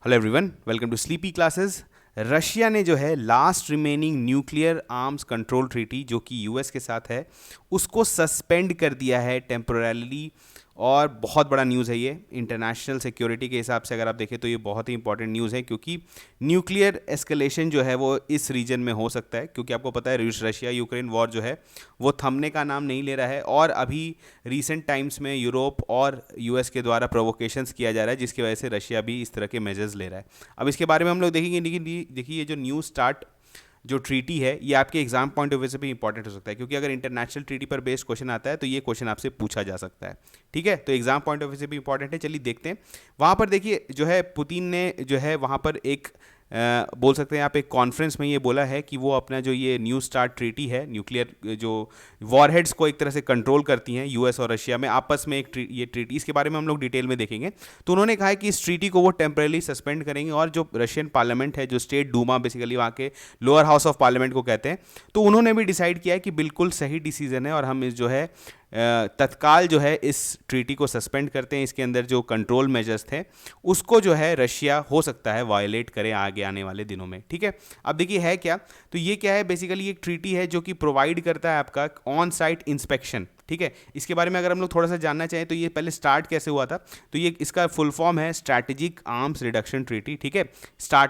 Hello everyone, welcome to sleepy classes. Russia ने जो है last remaining nuclear arms control treaty जो कि यूएस के साथ है उसको सस्पेंड कर दिया है टेम्पोरली। और बहुत बड़ा न्यूज़ है ये इंटरनेशनल सिक्योरिटी के हिसाब से। अगर आप देखें तो ये बहुत ही इंपॉर्टेंट न्यूज़ है क्योंकि न्यूक्लियर एस्केलेशन जो है वो इस रीजन में हो सकता है, क्योंकि आपको पता है रशिया यूक्रेन वॉर जो है वो थमने का नाम नहीं ले रहा है। और अभी रीसेंट टाइम्स में यूरोप और यूएस के द्वारा प्रोवोकेशंस किया जा रहा है, जिसकी वजह से रशिया भी इस तरह के मेजर्स ले रहा है। अब इसके बारे में हम लोग देखेंगे। देखिए ये जो न्यू स्टार्ट जो ट्रीटी है ये आपके एग्जाम पॉइंट ऑफ व्यू से भी इंपॉर्टेंट हो सकता है, क्योंकि अगर इंटरनेशनल ट्रीटी पर बेस्ड क्वेश्चन आता है तो ये क्वेश्चन आपसे पूछा जा सकता है। ठीक है, तो एग्जाम पॉइंट ऑफ व्यू से भी इंपॉर्टेंट है। चलिए देखते हैं। वहाँ पर देखिए जो है पुतिन ने जो है वहाँ पर एक बोल सकते हैं आप एक कॉन्फ्रेंस में ये बोला है कि वो अपना जो ये न्यू स्टार्ट ट्रीटी है, न्यूक्लियर जो वॉरहेड्स को एक तरह से कंट्रोल करती हैं यूएस और रशिया में आपस में ये ट्रीटी, इसके बारे में हम लोग डिटेल में देखेंगे। तो उन्होंने कहा है कि इस ट्रीटी को वो टेम्परेली सस्पेंड करेंगे, और जो रशियन पार्लियामेंट है, जो स्टेट डूमा बेसिकली वहाँ के लोअर हाउस ऑफ पार्लियामेंट को कहते हैं, तो उन्होंने भी डिसाइड किया है कि बिल्कुल सही डिसीजन है और हम इस जो है तत्काल जो है इस ट्रीटी को सस्पेंड करते हैं। इसके अंदर जो कंट्रोल मेजर्स थे उसको जो है रशिया हो सकता है वायलेट करे आगे आने वाले दिनों में। ठीक है, अब देखिए है क्या, तो ये क्या है, बेसिकली एक ट्रीटी है जो कि प्रोवाइड करता है आपका ऑन साइट इंस्पेक्शन। ठीक है, इसके बारे में अगर हम लोग थोड़ा सा जानना चाहें तो ये पहले स्टार्ट कैसे हुआ था, तो ये इसका फुल फॉर्म है स्ट्रैटेजिक आर्म्स रिडक्शन ट्रीटी। ठीक है,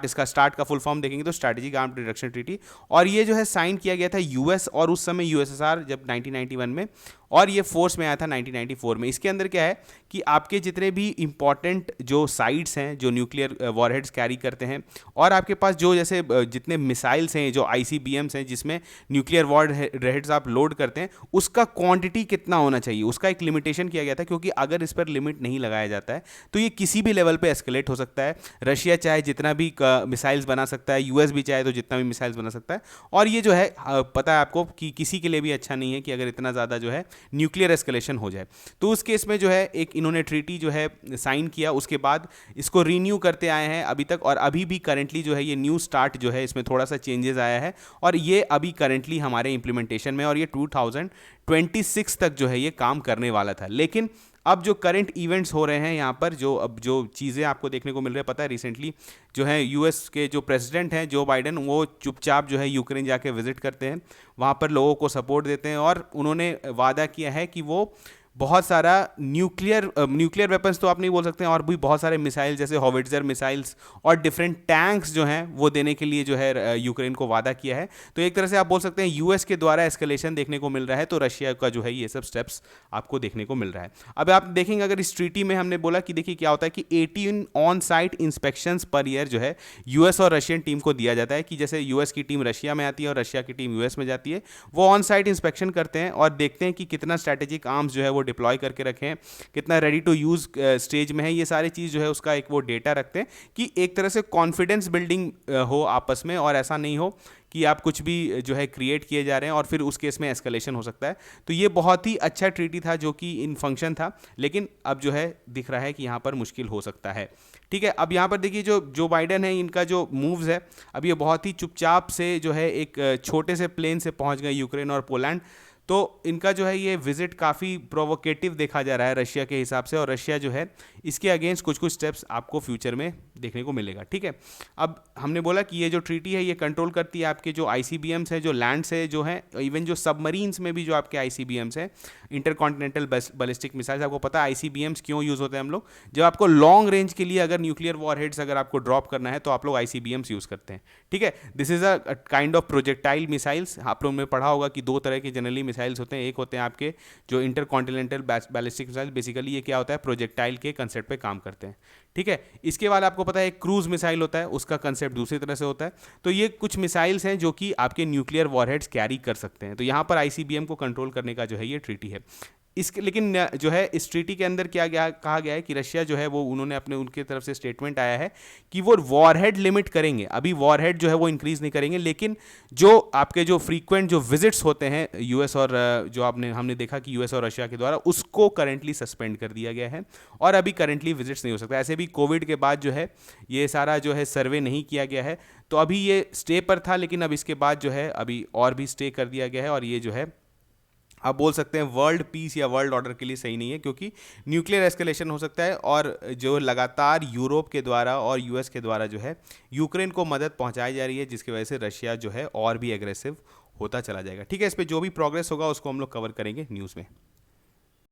इसका स्टार्ट का फुल फॉर्म देखेंगे तो स्ट्रैटेजिक आर्म्स रिडक्शन ट्रीटी, और ये जो है साइन किया गया था यूएस और उस समय यूएसएसआर जब 1991 में, और ये फोर्स में आया था 1994 में। इसके अंदर क्या है कि आपके जितने भी इंपॉर्टेंट जो साइट्स हैं जो न्यूक्लियर वॉरहेड्स कैरी करते हैं, और आपके पास जो जैसे जितने मिसाइल्स हैं, जो आईसीबीएम्स हैं जिसमें न्यूक्लियर वॉरहेड्स आप लोड करते हैं, उसका क्वांटिटी कितना होना चाहिए उसका एक लिमिटेशन किया गया था। क्योंकि अगर इस पर लिमिट नहीं लगाया जाता है तो ये किसी भी लेवल पे एस्केलेट हो सकता है। रशिया चाहे जितना भी मिसाइल्स बना सकता है, यूएस भी चाहे तो जितना भी मिसाइल्स बना सकता है, और ये जो है पता है आपको कि किसी के लिए भी अच्छा नहीं है कि अगर इतना ज़्यादा जो है न्यूक्लियर एस्केलेशन हो जाए। तो उस केस में जो है एक इन्होंने ट्रीटी जो है साइन किया, उसके बाद इसको रीन्यू करते आए हैं अभी तक, और अभी भी करंटली जो है ये न्यू स्टार्ट जो है इसमें थोड़ा सा चेंजेस आया है, और ये अभी करंटली हमारे इंप्लीमेंटेशन में, और ये 2026 तक जो है ये काम करने वाला था। लेकिन अब जो करंट इवेंट्स हो रहे हैं यहाँ पर, जो अब जो चीज़ें आपको देखने को मिल रही है, पता है रिसेंटली जो है यूएस के जो प्रेसिडेंट हैं जो बाइडेन, वो चुपचाप जो है यूक्रेन जाके विजिट करते हैं, वहाँ पर लोगों को सपोर्ट देते हैं, और उन्होंने वादा किया है कि वो बहुत सारा न्यूक्लियर वेपन्स तो आप नहीं बोल सकते हैं, और भी बहुत सारे मिसाइल जैसे हॉविट्जर मिसाइल्स और डिफरेंट टैंक्स जो हैं वो देने के लिए जो है यूक्रेन को वादा किया है। तो एक तरह से आप बोल सकते हैं यूएस के द्वारा एस्केलेशन देखने को मिल रहा है, तो रशिया का जो है ये सब स्टेप्स आपको देखने को मिल रहा है। अब आप देखेंगे अगर इस ट्रीटी में हमने बोला कि देखिए क्या होता है कि 18 on site inspections per year जो है यूएस और रशियन टीम को दिया जाता है, कि जैसे यूएस की टीम रशिया में आती है और रशिया की टीम यूएस में जाती है, वो ऑन साइट इंस्पेक्शन करते हैं और देखते हैं कि कितना स्ट्रैटेजिक आर्म्स जो है वो डिप्लॉय करके रखें, कितना रेडी टू यूज स्टेज में है, ये सारी चीज़ जो है उसका एक वो डेटा रखते हैं कि एक तरह से कॉन्फिडेंस बिल्डिंग हो आपस में, और ऐसा नहीं हो कि आप कुछ भी जो है क्रिएट किए जा रहे हैं और फिर उस केस में एस्केलेशन हो सकता है। तो ये बहुत ही अच्छा ट्रीटी था जो कि इन फंक्शन था, लेकिन अब जो है दिख रहा है कि यहाँ पर मुश्किल हो सकता है। ठीक है, अब यहाँ पर देखिए जो बाइडेन है, इनका जो मूव्स है, अब ये बहुत ही चुपचाप से जो है एक छोटे से प्लेन से पहुँच गए यूक्रेन और पोलैंड। तो इनका जो है ये विजिट काफ़ी प्रोवोकेटिव देखा जा रहा है रशिया के हिसाब से, और रशिया जो है इसके अगेंस्ट कुछ कुछ स्टेप्स आपको फ्यूचर में देखने को मिलेगा। ठीक है, अब हमने बोला कि ये जो ट्रीटी है ये कंट्रोल करती है आपके जो आईसीबीएम्स है, जो लैंड से जो है, इवन जो सबमरीन्स में भी जो आपके आईसीबीएम्स हैं, इंटरकॉन्टिनेंटल बैलिस्टिक मिसाइल्स। आपको पता है आईसीबीएम्स क्यों यूज़ होते हैं हम लोग, जब आपको लॉन्ग रेंज के लिए अगर न्यूक्लियर वॉरहेड्स अगर आपको ड्रॉप करना है तो आप लोग आईसीबीएम्स यूज़ करते हैं। ठीक है, this is a kind of projectile missiles. आप लोगों ने पढ़ा होगा कि दो तरह के जनरली मिसाइल्स होते हैं, एक होते हैं आपके जो इंटरकॉन्टिनेंटल बैलिस्टिक मिसाइल, बेसिकली ये क्या होता है, प्रोजेक्टाइल के कंसेप्ट पे काम करते हैं। ठीक है, इसके बाद आपको पता है एक क्रूज मिसाइल होता है, उसका कंसेप्ट दूसरी तरह से होता है। तो ये कुछ मिसाइल्स हैं जो कि आपके न्यूक्लियर वॉरहेड्स कैरी कर सकते हैं, तो यहाँ पर आईसीबीएम को कंट्रोल करने का जो है ये ट्रीटी है। इसके लेकिन जो है इस ट्रीटी के अंदर क्या कहा गया है कि रशिया जो है वो उन्होंने अपने उनकी तरफ से स्टेटमेंट आया है कि वो वॉरहेड लिमिट करेंगे, अभी वॉरहेड जो है वो इंक्रीज नहीं करेंगे, लेकिन जो आपके जो फ्रीक्वेंट जो विजिट्स होते हैं यूएस और जो हमने देखा कि यूएस और रशिया के द्वारा, उसको करंटली सस्पेंड कर दिया गया है, और अभी करंटली विजिट्स नहीं हो सकता। ऐसे भी कोविड के बाद जो है ये सारा जो है सर्वे नहीं किया गया है, तो अभी ये स्टे पर था, लेकिन अब इसके बाद जो है अभी और भी स्टे कर दिया गया है, और ये जो है आप बोल सकते हैं वर्ल्ड पीस या वर्ल्ड ऑर्डर के लिए सही नहीं है, क्योंकि न्यूक्लियर एस्केलेशन हो सकता है और जो लगातार यूरोप के द्वारा और यूएस के द्वारा जो है यूक्रेन को मदद पहुंचाई जा रही है, जिसकी वजह से रशिया जो है और भी एग्रेसिव होता चला जाएगा। ठीक है, इस पर जो भी प्रोग्रेस होगा उसको हम लोग कवर करेंगे न्यूज़ में।